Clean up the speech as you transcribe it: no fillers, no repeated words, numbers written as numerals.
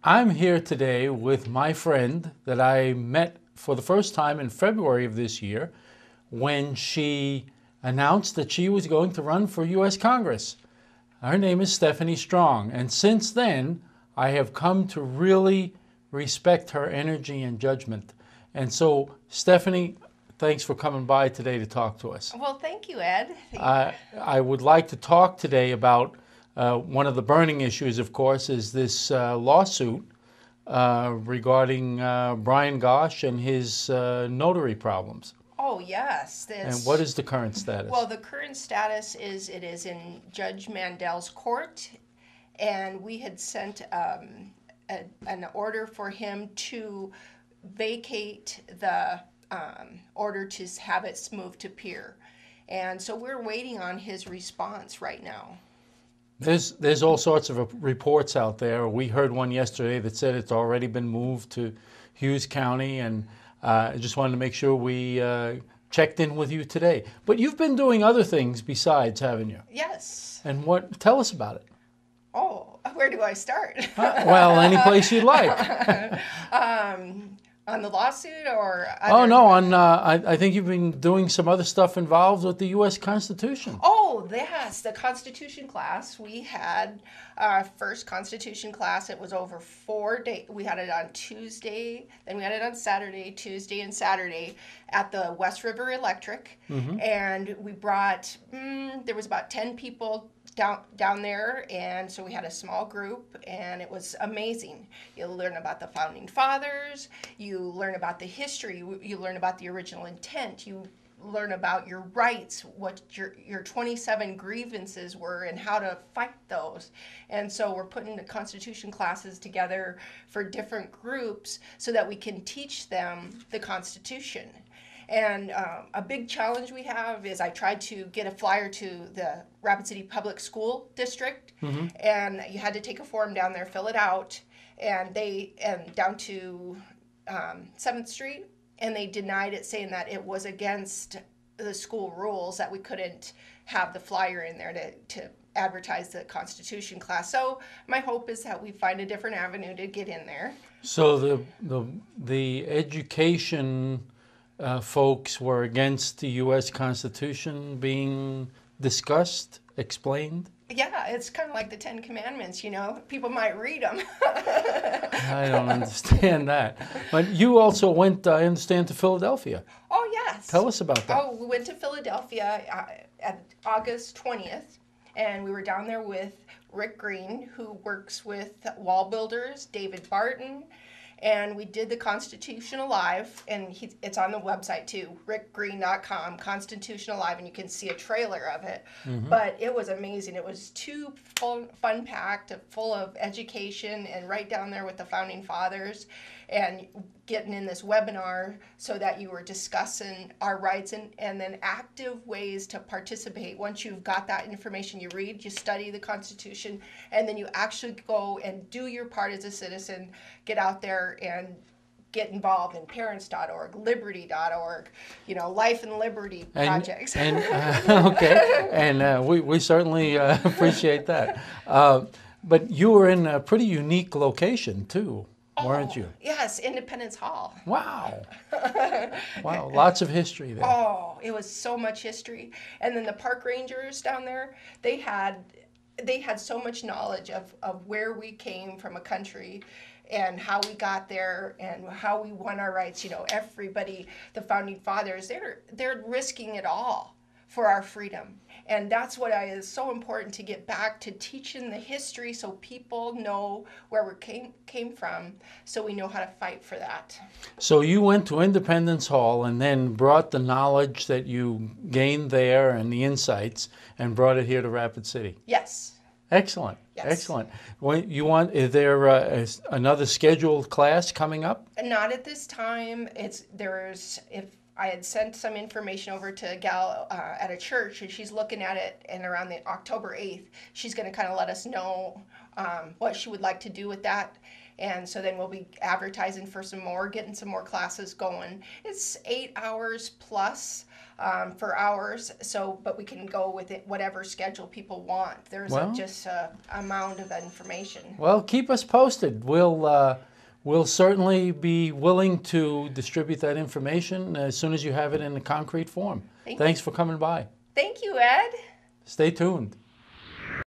I'm here today with my friend that I met for the first time in February of this year when she announced that she was going to run for U.S. Congress. Her name is Stephanie Strong, and since then I have come to really respect her energy and judgment. And so, Stephanie, thanks for coming by today to talk to us. Well, thank you, Ed. I would like to talk today about one of the burning issues, of course, is this lawsuit regarding Brian Gosh and his notary problems. Oh, yes. And what is the current status? Well, the current status is it is in Judge Mandel's court, and we had sent an order for him to vacate the order to have it moved to Pier. And so we're waiting on his response right now. There's all sorts of reports out there. We heard one yesterday that said it's already been moved to Hughes County, and I just wanted to make sure we checked in with you today. But you've been doing other things besides, haven't you? Yes. And tell us about it. Oh, where do I start? Well, any place you'd like. On the lawsuit or Oh, no, I think you've been doing some other stuff involved with the U.S. Constitution. Oh, yes, the Constitution class. We had our first Constitution class. It was over 4 days. We had it on Tuesday, then we had it on Saturday, Tuesday, and Saturday at the West River Electric. And we brought, there was about 10 people down there, and so we had a small group, and it was amazing. You learn about the founding fathers, you learn about the history, you learn about the original intent, you learn about your rights, what your 27 grievances were, and how to fight those. And so we're putting the Constitution classes together for different groups so that we can teach them the Constitution. And a big challenge we have is I tried to get a flyer to the Rapid City Public School District, and you had to take a form down there, fill it out, and down to 7th Street, and they denied it, saying that it was against the school rules that we couldn't have the flyer in there to advertise the Constitution class. So my hope is that we find a different avenue to get in there. So the education folks were against the U.S. Constitution being discussed, explained? Yeah, it's kind of like the Ten Commandments, People might read them. I don't understand that. But you also went, I understand, to Philadelphia. Oh, yes. Tell us about that. Oh, we went to Philadelphia at August 20th, and we were down there with Rick Green, who works with Wall Builders, David Barton, and we did the Constitution Alive, and it's on the website too, rickgreen.com, Constitution Alive, and you can see a trailer of it. But it was amazing. It was too fun-packed, full of education, and right down there with the Founding Fathers, and getting in this webinar so that you were discussing our rights and then active ways to participate. Once you've got that information, you read, you study the Constitution, and then you actually go and do your part as a citizen, get out there and get involved in parents.org, liberty.org, life and liberty projects. Okay, and we certainly appreciate that. But you were in a pretty unique location too, weren't you? Yes, Independence Hall. Wow. Wow, lots of history there. Oh, it was so much history. And then the park rangers down there, they had so much knowledge of where we came from a country and how we got there and how we won our rights. Everybody, the Founding Fathers, they're risking it all for our freedom. And that's what is so important, to get back to teaching the history so people know where we came from, so we know how to fight for that. So you went to Independence Hall and then brought the knowledge that you gained there and the insights and brought it here to Rapid City. Yes. Excellent. Yes. Excellent. Is there another scheduled class coming up? Not at this time. If I had sent some information over to a gal at a church, and she's looking at it, and around the October 8th, she's going to kind of let us know what she would like to do with that. And so then we'll be advertising for some more, getting some more classes going. It's 8 hours plus. for hours. So, but we can go with it whatever schedule people want. There's Well- just a amount of information. Well, keep us posted. We'll certainly be willing to distribute that information as soon as you have it in a concrete form. Thank Thanks for coming by. Thank you, Ed. Stay tuned.